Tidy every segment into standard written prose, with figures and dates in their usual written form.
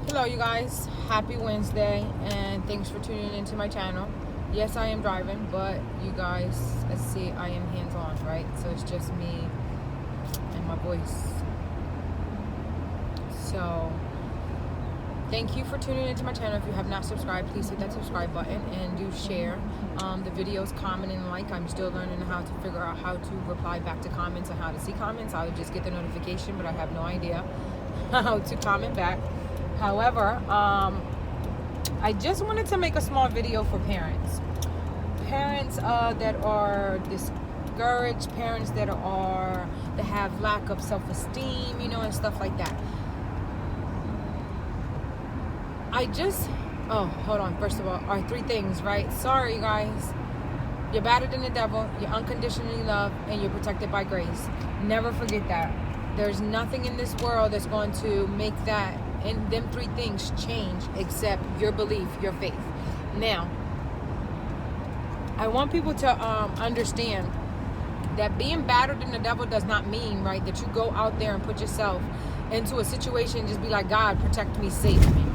Hello you guys, happy Wednesday and thanks for tuning into my channel. Yes, I am driving, but you guys, let's see, I am hands-on, right? So it's just me and my voice. So thank you for tuning into my channel. If you have not subscribed, please hit that subscribe button and do share the videos, comment and like. I'm still learning how to figure out how to reply back to comments and how to see comments. I would just get the notification, but I have no idea how to comment back. However, I just wanted to make a small video for parents. Parents that are discouraged, parents that have lack of self-esteem, and stuff like that. Hold on. First of all, are three things, right? Sorry, guys. You're better than the devil. You're unconditionally loved, and you're protected by grace. Never forget that. There's nothing in this world that's going to make that and them three things change except your belief, your faith. Now, I want people to understand that being battered in the devil does not mean, right, that you go out there and put yourself into a situation and just be like, God, protect me, save me.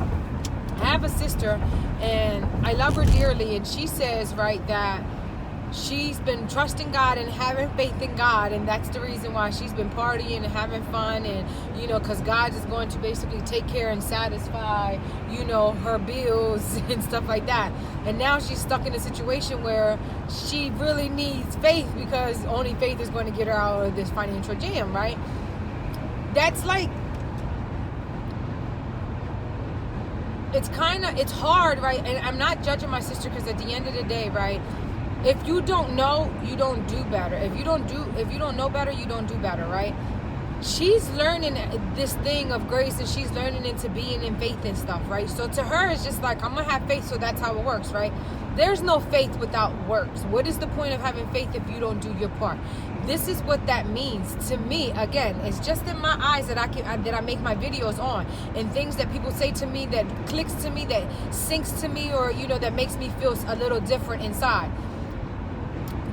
I have a sister and I love her dearly, and she says, right, that she's been trusting God and having faith in God, and that's the reason why she's been partying and having fun, and because God is going to basically take care and satisfy her bills and stuff like that. And now she's stuck in a situation where she really needs faith, because only faith is going to get her out of this financial jam, right? That's like, it's hard, right? And I'm not judging my sister, because at the end of the day, right, if you don't know, you don't do better. If you don't know better, you don't do better, right? She's learning this thing of grace, and she's learning into being in faith and stuff, right? So to her, it's just like, I'm going to have faith, so that's how it works, right? There's no faith without works. What is the point of having faith if you don't do your part? This is what that means to me. Again, it's just in my eyes that I make my videos on, and things that people say to me that clicks to me, that sinks to me, or, that makes me feel a little different inside.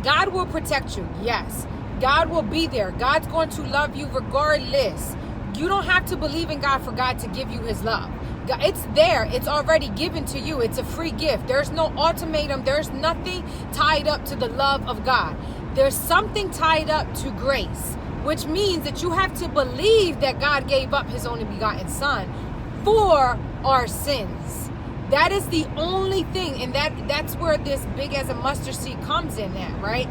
God will protect you. Yes. God will be there. God's going to love you regardless. You don't have to believe in God for God to give you his love. It's there. It's already given to you. It's a free gift. There's no ultimatum. There's nothing tied up to the love of God. There's something tied up to grace, which means that you have to believe that God gave up his only begotten son for our sins. That is the only thing, and that's where this big as a mustard seed comes in at, right?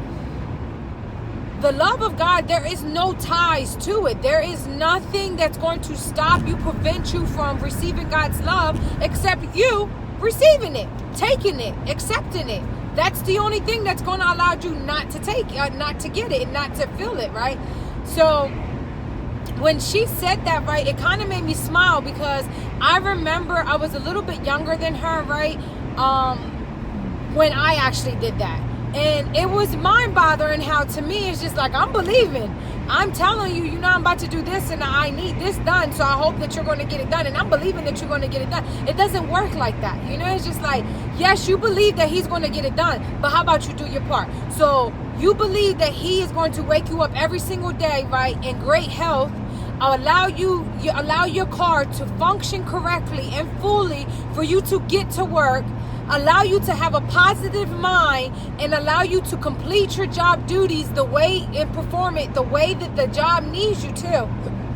The love of God, there is no ties to it. There is nothing that's going to stop you, prevent you from receiving God's love, except you receiving it, taking it, accepting it. That's the only thing that's going to allow you not to take it, not to get it, and not to feel it, right? So when she said that, right, it kind of made me smile, because I remember I was a little bit younger than her, right, when I actually did that. And it was mind-bothering how, to me, it's just like, I'm believing. I'm telling you, I'm about to do this, and I need this done, so I hope that you're going to get it done. And I'm believing that you're going to get it done. It doesn't work like that. It's just like, yes, you believe that he's going to get it done, but how about you do your part? So you believe that he is going to wake you up every single day, right, in great health, allow your car to function correctly and fully for you to get to work, allow you to have a positive mind, and allow you to complete your job duties the way and perform it the way that the job needs you to.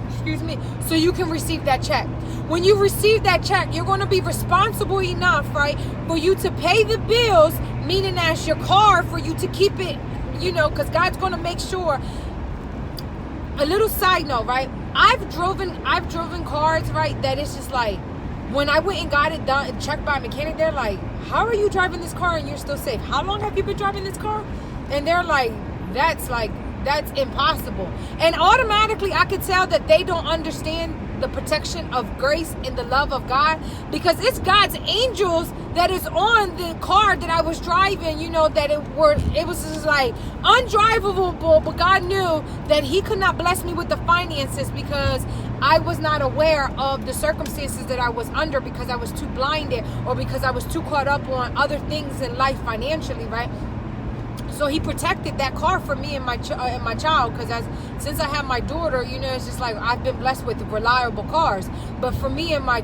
Excuse me. So you can receive that check. When you receive that check, you're going to be responsible enough, right, for you to pay the bills, meaning that's your car, for you to keep it, because God's going to make sure. A little side note, right? I've driven cars, right, that it's just like, when I went and got it done, checked by a mechanic, they're like, how are you driving this car and you're still safe? How long have you been driving this car? And they're like, that's impossible. And automatically I could tell that they don't understand the protection of grace and the love of God, because it's God's angels that is on the car that I was driving, that it was just like undrivable, but God knew that he could not bless me with the finances, because I was not aware of the circumstances that I was under, because I was too blinded, or because I was too caught up on other things in life financially, right? So he protected that car for me and my child, because since I have my daughter, it's just like I've been blessed with reliable cars. But for me and my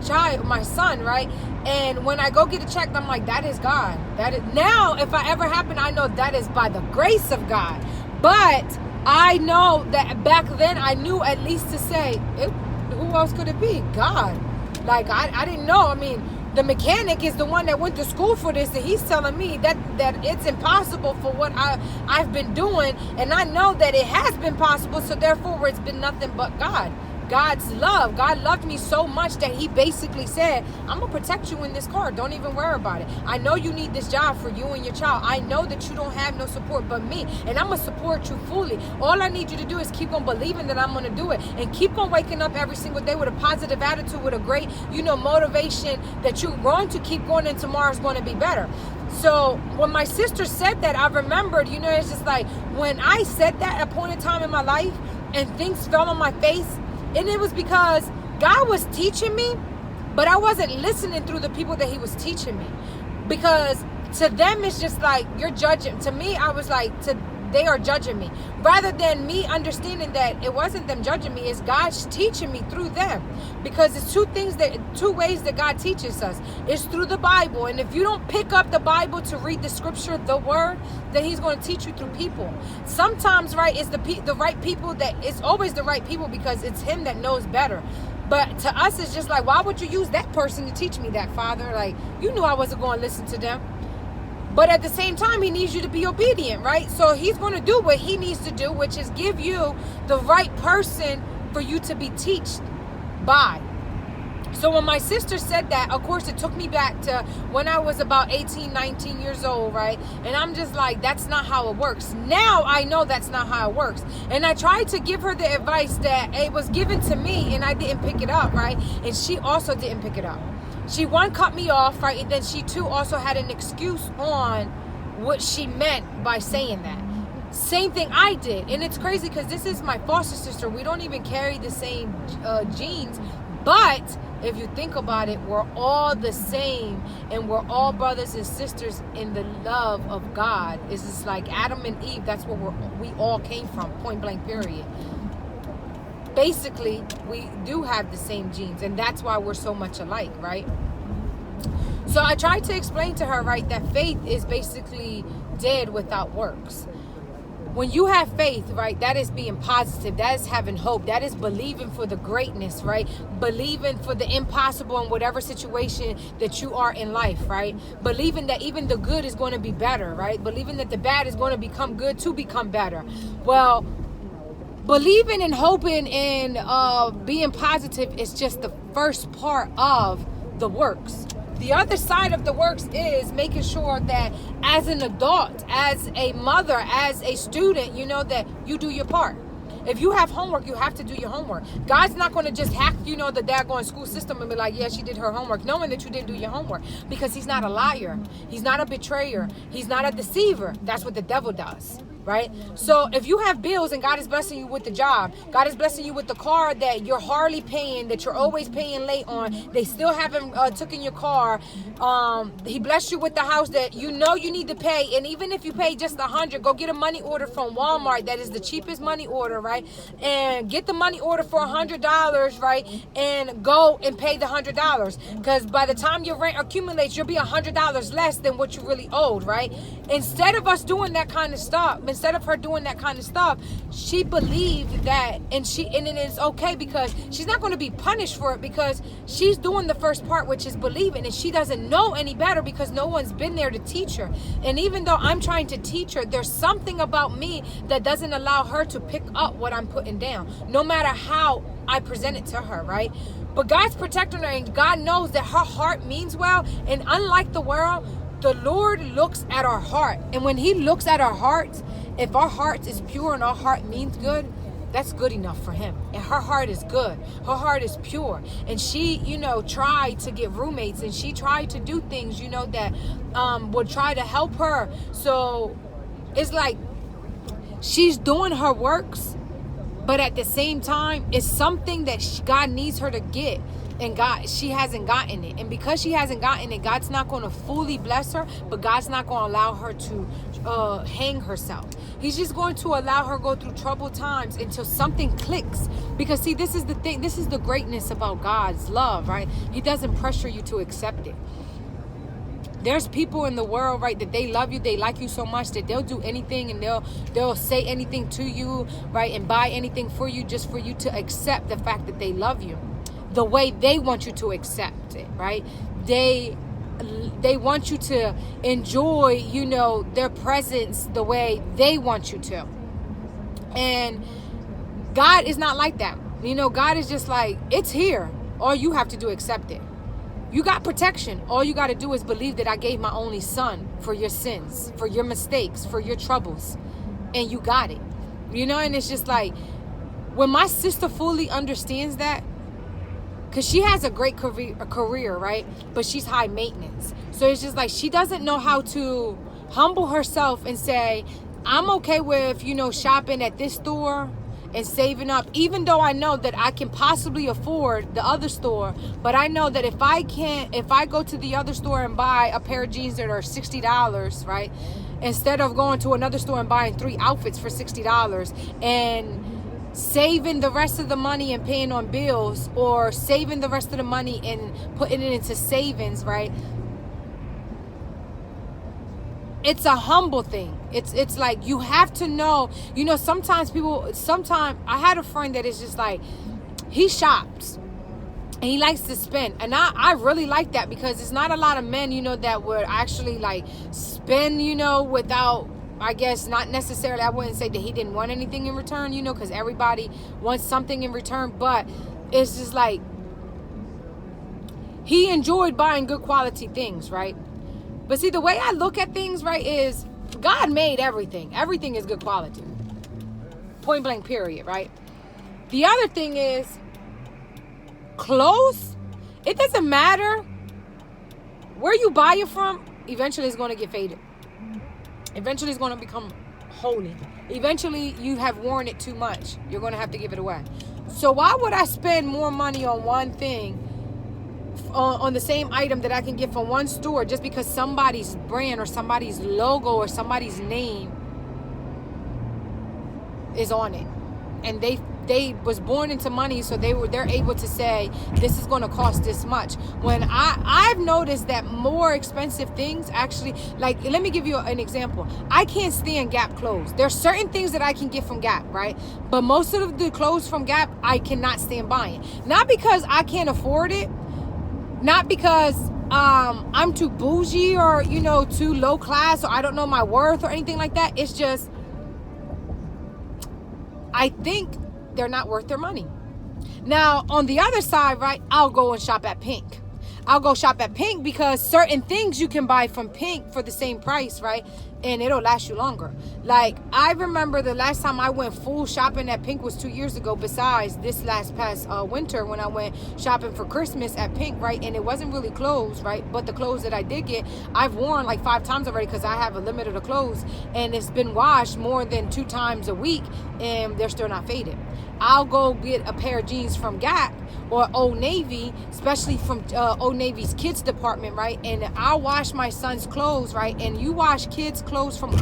son, right? And when I go get it checked, I'm like, that is God. That is, now, if I ever happen, I know that is by the grace of God. But I know that back then I knew at least to say, who else could it be? God. Like, I didn't know. I mean, the mechanic is the one that went to school for this, and he's telling me that it's impossible for what I've been doing, and I know that it has been possible, so therefore it's been nothing but God. God's love. God loved me so much that he basically said, I'm going to protect you in this car. Don't even worry about it. I know you need this job for you and your child. I know that you don't have no support but me, and I'm going to support you fully. All I need you to do is keep on believing that I'm going to do it, and keep on waking up every single day with a positive attitude, with a great, motivation that you're going to keep going, and tomorrow's going to be better. So when my sister said that, I remembered, it's just like when I said that at a point in time in my life and things fell on my face. And it was because God was teaching me, but I wasn't listening through the people that he was teaching me. Because to them, it's just like, you're judging. To me, I was like, they are judging me. Rather than me understanding that it wasn't them judging me, it's God teaching me through them. Because it's two ways that God teaches us. It's through the Bible. And if you don't pick up the Bible to read the scripture, the word, then he's going to teach you through people. Sometimes, right, it's the right people it's always the right people, because it's him that knows better. But to us, it's just like, why would you use that person to teach me that, Father? Like, you knew I wasn't going to listen to them. But at the same time, he needs you to be obedient, right? So he's going to do what he needs to do, which is give you the right person for you to be taught by. So when my sister said that, of course, it took me back to when I was about 18, 19 years old, right? And I'm just like, that's not how it works. Now I know that's not how it works. And I tried to give her the advice that it was given to me, and I didn't pick it up, right? And she also didn't pick it up. She, one, cut me off, right? And then she, two, also had an excuse on what she meant by saying that. Same thing I did. And it's crazy because this is my foster sister. We don't even carry the same genes. But if you think about it, we're all the same. And we're all brothers and sisters in the love of God. It's just like Adam and Eve. That's where we all came from, point blank, period. Basically, we do have the same genes, and that's why we're so much alike, right? So I tried to explain to her, right, that faith is basically dead without works. When you have faith, right, that is being positive, that is having hope, that is believing for the greatness, right? Believing for the impossible in whatever situation that you are in life, right? Believing that even the good is going to be better, right? Believing that the bad is going to become good to become better. Well, believing and hoping and being positive is just the first part of the works. The other side of the works is making sure that as an adult, as a mother, as a student, that you do your part. If you have homework, you have to do your homework. God's not going to just hack, the daggone school system and be like, yeah, she did her homework, knowing that you didn't do your homework. Because he's not a liar. He's not a betrayer. He's not a deceiver. That's what the devil does. Right? So if you have bills and God is blessing you with the job, God is blessing you with the car that you're hardly paying, that you're always paying late on, they still haven't taken your car, he blessed you with the house that you need to pay, and even if you pay just $100, go get a money order from Walmart. That is the cheapest money order, right? And get the money order for $100, right? And go and pay the $100, because by the time your rent accumulates, you'll be $100 less than what you really owed, right? Instead of us doing that kind of stuff, instead of her doing that kind of stuff, she believed that, and it is okay, because she's not going to be punished for it, because she's doing the first part, which is believing, and she doesn't know any better because no one's been there to teach her. And even though I'm trying to teach her, there's something about me that doesn't allow her to pick up what I'm putting down, no matter how I present it to her, right? But God's protecting her, and God knows that her heart means well. And unlike the world, the Lord looks at our heart. And when he looks at our hearts, if our heart is pure and our heart means good, that's good enough for him. And her heart is good. Her heart is pure. And she, tried to get roommates, and she tried to do things, that would try to help her. So it's like she's doing her works, but at the same time, it's something that God needs her to get. And she hasn't gotten it. And because she hasn't gotten it, God's not going to fully bless her, but God's not going to allow her to hang herself. He's just going to allow her go through troubled times until something clicks. Because see, this is the thing. This is the greatness about God's love, right? He doesn't pressure you to accept it. There's people in the world, right, that they love you, they like you so much that they'll do anything and they'll say anything to you, right, and buy anything for you just for you to accept the fact that they love you the way they want you to accept it, right? They want you to enjoy, you know, their presence the way they want you to. And God is not like that. You know, God is just like, it's here. All you have to do is accept it. You got protection. All you got to do is believe that I gave my only son for your sins, for your mistakes, for your troubles. And you got it. You know, and it's just like, when my sister fully understands that, because she has a great career, right? But she's high maintenance. So it's just like, she doesn't know how to humble herself and say, I'm okay with, you know, shopping at this store and saving up, even though I know that I can possibly afford the other store. But I know that if I go to the other store and buy a pair of jeans that are $60, right? Instead of going to another store and buying 3 outfits for $60 and saving the rest of the money and paying on bills, or saving the rest of the money and putting it into savings, right? It's a humble thing. It's like, you have to know, you know, sometimes I had a friend that is just like, he shops and he likes to spend. And I really like that, because it's not a lot of men, you know, that would actually like spend, you know, without, I guess, not necessarily, I wouldn't say that he didn't want anything in return, you know, because everybody wants something in return. But it's just like, he enjoyed buying good quality things, right? But see, the way I look at things, right, is God made everything. Everything is good quality. Point blank, period, right? The other thing is, clothes, it doesn't matter where you buy it from, eventually it's going to get faded. Eventually it's going to become holy. Eventually you have worn it too much. You're going to have to give it away. So why would I spend more money on one thing, on the same item that I can get from one store, just because somebody's brand or somebody's logo or somebody's name is on it? And they was born into money, so they're able to say, this is going to cost this much. When I've noticed that more expensive things actually, like, let me give you an example. I can't stand Gap clothes. There's certain things that I can get from Gap, right? But most of the clothes from Gap, I cannot stand buying. Not because I can't afford it, not because I'm too bougie or, you know, too low class, or I don't know my worth or anything like that. It's just, I think they're not worth their money. Now, on the other side, right, I'll go and shop at Pink. I'll go shop at Pink because certain things you can buy from Pink for the same price, right? And it'll last you longer. Like, I remember the last time I went full shopping at Pink was 2 years ago, besides this past winter when I went shopping for Christmas at Pink, right? And it wasn't really clothes, right? But the clothes that I did get, I've worn like 5 times already, because I have a limit of the clothes, and it's been washed more than 2 times a week, and they're still not faded. I'll go get a pair of jeans from Gap or Old Navy, especially from Old Navy's kids department, right? And I'll wash my son's clothes, right? And you wash kids' clothes from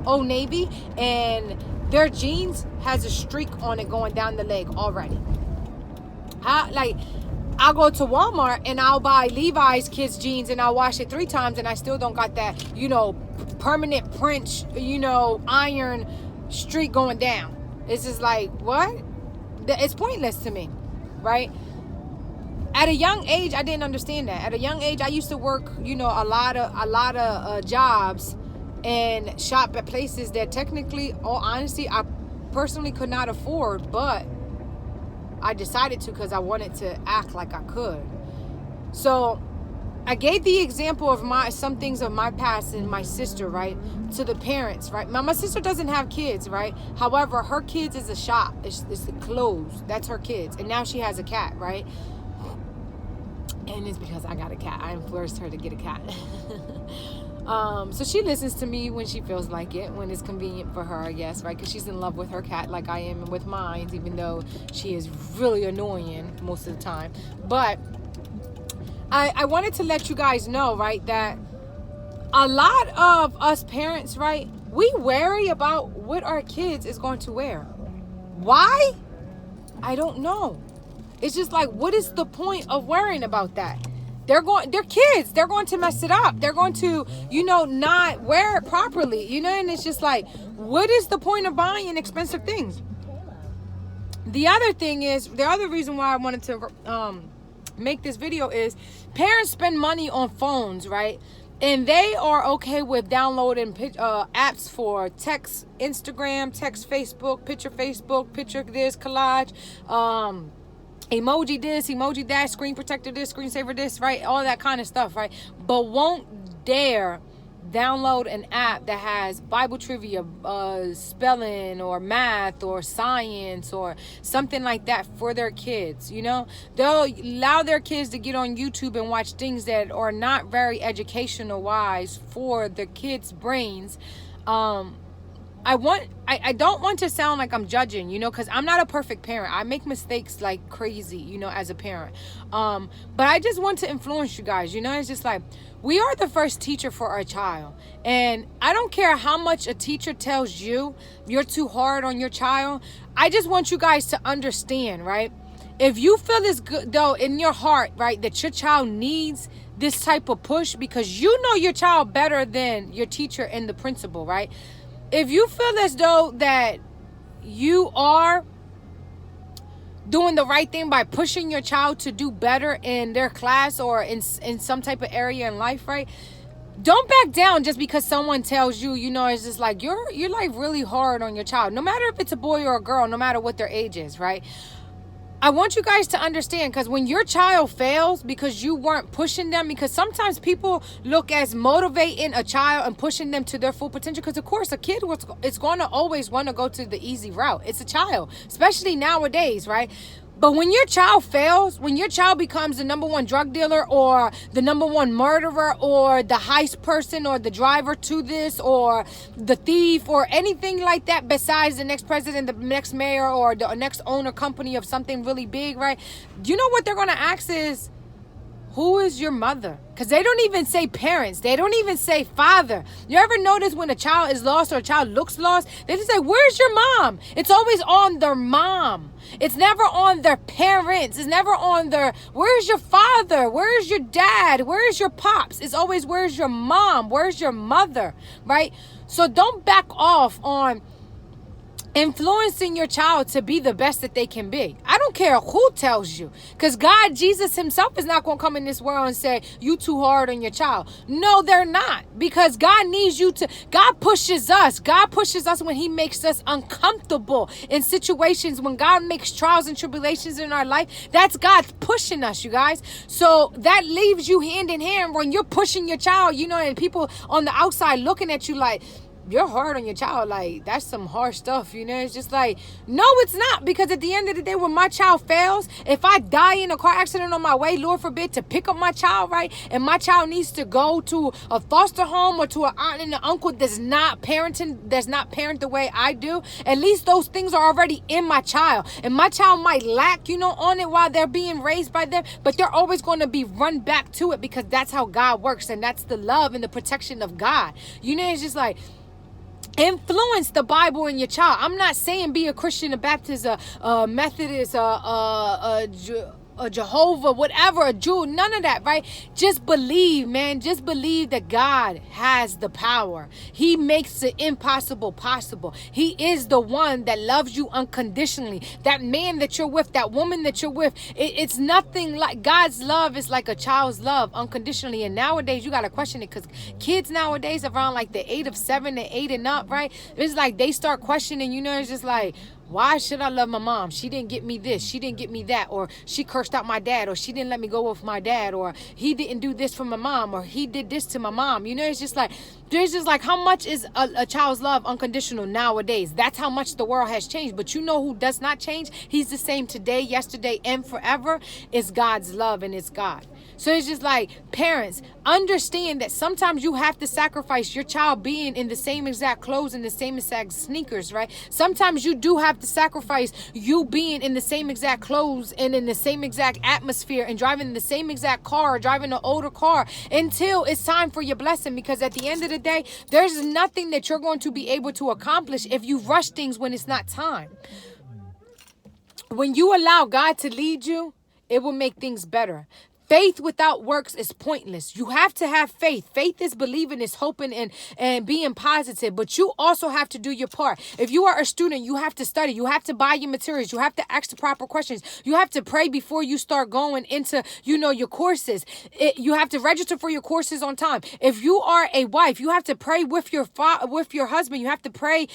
Old Navy, and their jeans has a streak on it going down the leg already. I'll go to Walmart and I'll buy Levi's kids jeans and I'll wash it 3 times and I still don't got that, you know, permanent print, you know, iron streak going down. It's just like, what? It's pointless to me, right? At a young age, I didn't understand that. At a young age, I used to work, you know, a lot of jobs and shop at places that technically, all honesty, I personally could not afford, but I decided to because I wanted to act like I could. So I gave the example of some things of my past and my sister, right, to the parents, right? My sister doesn't have kids, right? However, her kids is a shop. It's the clothes. That's her kids. And now she has a cat, right? And it's because I got a cat. I influenced her to get a cat. So she listens to me when she feels like it, when it's convenient for her, I guess, right? Because she's in love with her cat like I am with mine, even though she is really annoying most of the time. But I wanted to let you guys know, right, that a lot of us parents, right, we worry about what our kids is going to wear. Why? I don't know. It's just like, what is the point of worrying about that? They're kids. They're going to mess it up. They're going to, not wear it properly, and it's just like, what is the point of buying expensive things? The other reason why I wanted to make this video is parents spend money on phones, right? And they are okay with downloading apps for text Instagram, text Facebook, picture this, collage, emoji this, emoji that, screen protector this, screensaver this, right? All that kind of stuff, right? But won't dare download an app that has Bible trivia, spelling or math or science or something like that for their kids. They'll allow their kids to get on YouTube and watch things that are not very educational wise for the kids' brains. I don't want to sound like I'm judging, because I'm not a perfect parent. I make mistakes like crazy, as a parent. But I just want to influence you guys, it's just like, we are the first teacher for our child. And I don't care how much a teacher tells you you're too hard on your child. I just want you guys to understand, right? If you feel this good, though, in your heart, right, that your child needs this type of push because you know your child better than your teacher and the principal, right? If you feel as though that you are doing the right thing by pushing your child to do better in their class or in some type of area in life, right? Don't back down just because someone tells you, it's just like you're like really hard on your child, no matter if it's a boy or a girl, no matter what their age is, right? I want you guys to understand, because when your child fails because you weren't pushing them, because sometimes people look as motivating a child and pushing them to their full potential, because of course a kid is going to always want to go to the easy route. It's a child, especially nowadays, right? But when your child fails, when your child becomes the number one drug dealer or the number one murderer or the heist person or the driver to this or the thief or anything like that besides the next president, the next mayor or the next owner company of something really big, right? You know what they're going to ask is, who is your mother? Because they don't even say parents. They don't even say father. You ever notice when a child is lost or a child looks lost, they just say, where's your mom? It's always on their mom. It's never on their parents. It's never on their, where's your father? Where's your dad? Where's your pops? It's always, where's your mom? Where's your mother? Right? So don't back off on influencing your child to be the best that they can be. I don't care who tells you, because God, Jesus himself is not going to come in this world and say, you too hard on your child. No, they're not, because God needs you to, God pushes us when he makes us uncomfortable in situations, when God makes trials and tribulations in our life. That's God pushing us, you guys. So that leaves you hand in hand when you're pushing your child, and people on the outside looking at you like, you're hard on your child, like that's some harsh stuff, it's just like, no, it's not, because at the end of the day, when my child fails, if I die in a car accident on my way, Lord forbid, to pick up my child, right, and my child needs to go to a foster home or to an aunt and an uncle that's not parent the way I do, at least those things are already in my child, and my child might lack, on it while they're being raised by them, but they're always going to be run back to it, because that's how God works, and that's the love and the protection of God. It's just like, influence the Bible in your child. I'm not saying be a Christian, a Baptist, a Methodist, a Jehovah, whatever, a Jew, none of that, right? Just believe, man. Just believe that God has the power. He makes the impossible possible. He is the one that loves you unconditionally. That man that you're with, that woman that you're with, it's nothing like God's love is like a child's love unconditionally. And nowadays you got to question it, because kids nowadays around like the 7 and 8 and up, right? It's like they start questioning, it's just like, Why should I love my mom? She didn't get me this. She didn't get me that. Or she cursed out my dad. Or she didn't let me go with my dad. Or he didn't do this for my mom. Or he did this to my mom. You know, it's just like, there's just like, how much is a child's love unconditional nowadays? That's how much the world has changed. But you know who does not change? He's the same today, yesterday, and forever. It's God's love, and it's God. So it's just like, parents, understand that sometimes you have to sacrifice your child being in the same exact clothes and the same exact sneakers, right? Sometimes you do have to sacrifice you being in the same exact clothes and in the same exact atmosphere and driving the same exact car or driving an older car until it's time for your blessing. Because at the end of the day, there's nothing that you're going to be able to accomplish if you rush things when it's not time. When you allow God to lead you, it will make things better. Faith without works is pointless. You have to have faith. Faith is believing, is hoping, and being positive. But you also have to do your part. If you are a student, you have to study. You have to buy your materials. You have to ask the proper questions. You have to pray before you start going into, your courses. You have to register for your courses on time. If you are a wife, you have to pray with your husband. You have to pray,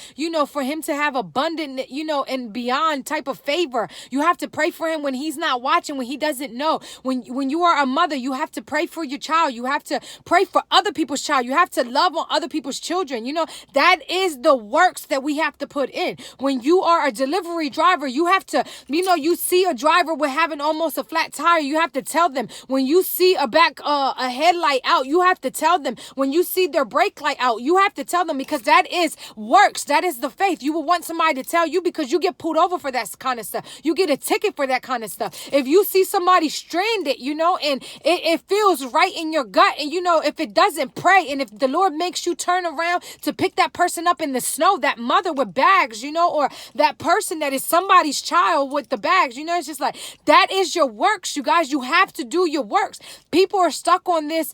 for him to have abundant, and beyond type of favor. You have to pray for him when he's not watching, when he doesn't know. When you are a mother, you have to pray for your child. You have to pray for other people's child. You have to love on other people's children. That is the works that we have to put in. When you are a delivery driver, you have to, you see a driver with having almost a flat tire, you have to tell them. When you see a headlight out, you have to tell them. When you see their brake light out, you have to tell them, because that is works. That is the faith. You will want somebody to tell you, because you get pulled over for that kind of stuff. You get a ticket for that kind of stuff. If you see somebody stranded, and it feels right in your gut, and if it doesn't, pray. And if the Lord makes you turn around to pick that person up in the snow, that mother with bags, or that person that is somebody's child with the bags, it's just like, that is your works, you guys. You have to do your works. People are stuck on this,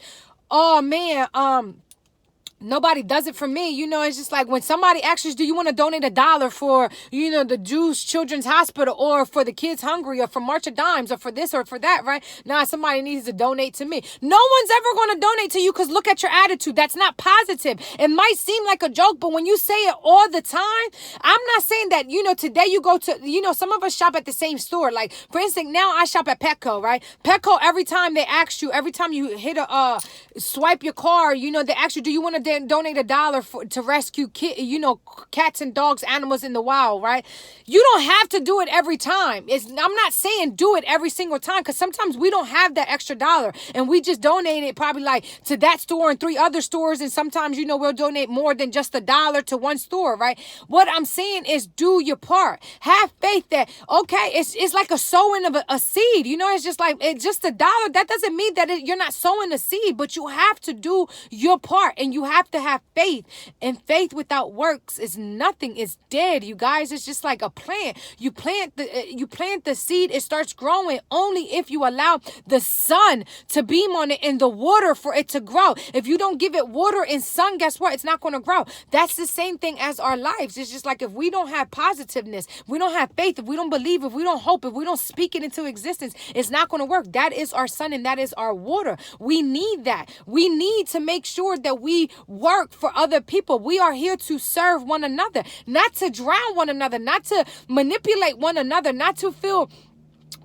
oh man, nobody does it for me. It's just like, when somebody asks you, do you want to donate $1 for, the Jews Children's Hospital, or for the Kids Hungry, or for March of Dimes, or for this or for that, right? Now somebody needs to donate to me. No one's ever going to donate to you, because look at your attitude. That's not positive. It might seem like a joke, but when you say it all the time, I'm not saying that, today you go to, some of us shop at the same store. Like, for instance, now I shop at Petco, right? Petco, every time they ask you, every time you hit swipe your card, they ask you, do you want to donate $1 to rescue cats and dogs, animals in the wild, right? You don't have to do it every time. I'm not saying do it every single time, because sometimes we don't have that extra $1 and we just donate it probably like to that store and 3 other stores, and sometimes we'll donate more than just $1 to one store, right? What I'm saying is, do your part. Have faith that, okay, it's like a sowing of a seed. It's just like, it's just $1. That doesn't mean that you're not sowing a seed, but you have to do your part, and you have to have faith. And faith without works is nothing. It's dead, you guys. It's just like a plant. You plant the seed, it starts growing only if you allow the sun to beam on it and the water for it to grow. If you don't give it water and sun, guess what? It's not going to grow. That's the same thing as our lives. It's just like, if we don't have positiveness, we don't have faith, if we don't believe, if we don't hope, if we don't speak it into existence, it's not going to work. That is our sun, and that is our water. We need that. We need to make sure that we work for other people. We are here to serve one another, not to drown one another, not to manipulate one another, not to feel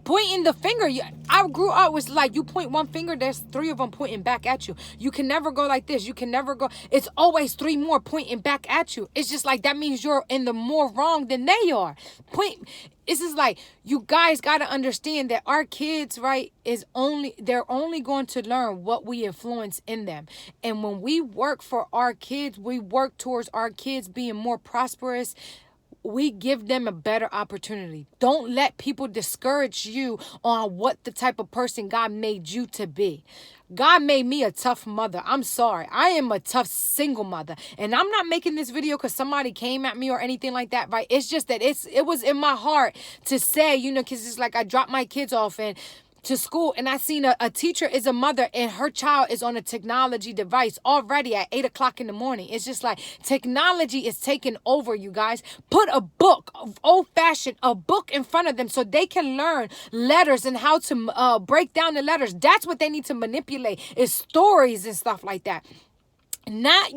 pointing the finger. I grew up was like, you point one finger, there's 3 of them pointing back at you. You can never go like this. You can never go. It's always 3 more pointing back at you. It's just like, that means you're in the more wrong than they are. It's just like, you guys got to understand that our kids, right, they're only going to learn what we influence in them. And when we work for our kids, we work towards our kids being more prosperous, we give them a better opportunity. Don't let people discourage you on what the type of person God made you to be. God made me a tough mother. I'm sorry. I am a tough single mother. And I'm not making this video because somebody came at me or anything like that, right? It's just that it was in my heart to say, because it's like, I dropped my kids off to school, and I seen a teacher is a mother, and her child is on a technology device already at 8 o'clock in the morning. It's just like, technology is taking over, you guys. Put a book, old-fashioned, a book in front of them so they can learn letters and how to break down the letters. That's what they need to manipulate, is stories and stuff like that. Not,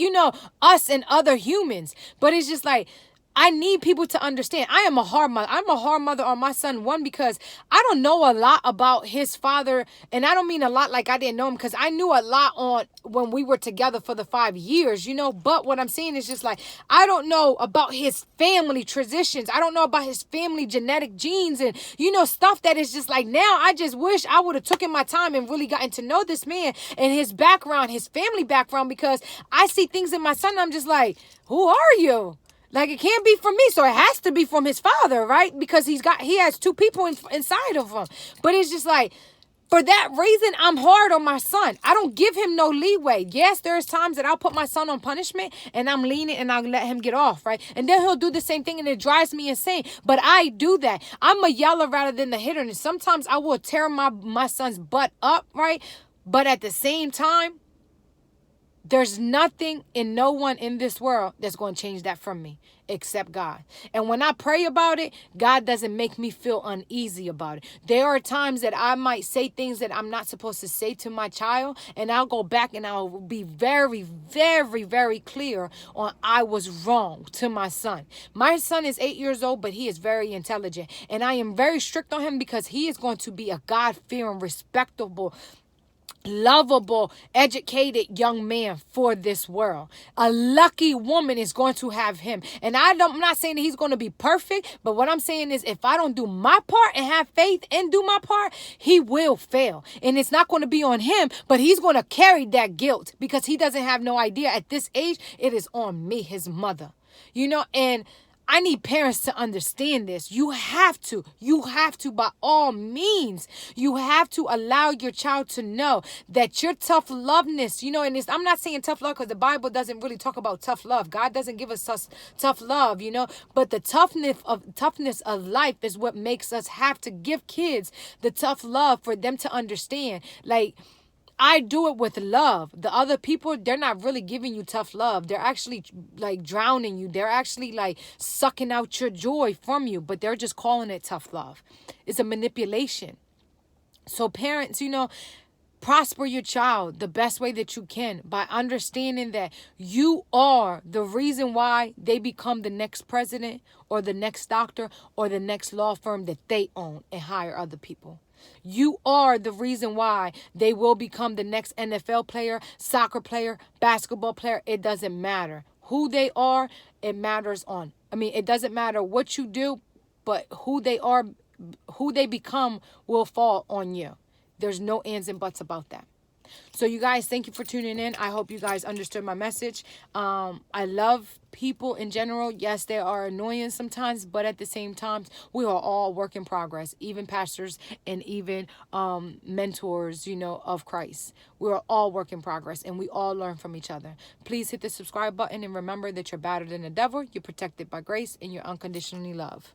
us and other humans. But it's just like, I need people to understand. I am a hard mother. I'm a hard mother on my son. One, because I don't know a lot about his father. And I don't mean a lot like I didn't know him, because I knew a lot on when we were together for the 5 years, But what I'm saying is just like, I don't know about his family traditions. I don't know about his family genetic genes and, stuff that is just like, now I just wish I would have taken my time and really gotten to know this man and his background, his family background, because I see things in my son and I'm just like, who are you? Like, it can't be from me, so it has to be from his father, right? Because he has two people inside of him. But it's just like, for that reason, I'm hard on my son. I don't give him no leeway. Yes, there's times that I'll put my son on punishment and I'm lenient and I'll let him get off, right? And then he'll do the same thing and it drives me insane. But I do that. I'm a yeller rather than the hitter. And sometimes I will tear my son's butt up, right? But at the same time, there's nothing and no one in this world that's going to change that from me except God. And when I pray about it, God doesn't make me feel uneasy about it. There are times that I might say things that I'm not supposed to say to my child, and I'll go back and I'll be very, very, very clear on I was wrong to my son. My son is 8 years old, but he is very intelligent. And I am very strict on him because he is going to be a God-fearing, respectable, lovable, educated young man for this world. A lucky woman is going to have him. And I'm not saying that he's going to be perfect, but what I'm saying is if I don't do my part and have faith and do my part, he will fail. And it's not going to be on him, but he's going to carry that guilt because he doesn't have no idea. At this age, it is on me, his mother. And I need parents to understand this. You have to by all means, you have to allow your child to know that your tough loveness, and I'm not saying tough love because the Bible doesn't really talk about tough love. God doesn't give us tough love, but the toughness of life is what makes us have to give kids the tough love for them to understand. Like, I do it with love. The other people, they're not really giving you tough love. They're actually like drowning you. They're actually like sucking out your joy from you, but they're just calling it tough love. It's a manipulation. So parents, prosper your child the best way that you can by understanding that you are the reason why they become the next president or the next doctor or the next law firm that they own and hire other people. You are the reason why they will become the next NFL player, soccer player, basketball player. It doesn't matter who they are. It matters it doesn't matter what you do, but who they are, who they become will fall on you. There's no ands and buts about that. So you guys, thank you for tuning in. I hope you guys understood my message. I love people in general. Yes, they are annoying sometimes, but at the same time, we are all work in progress, even pastors and even mentors, of Christ. We are all work in progress and we all learn from each other. Please hit the subscribe button and remember that you're better than the devil. You're protected by grace and you're unconditionally loved.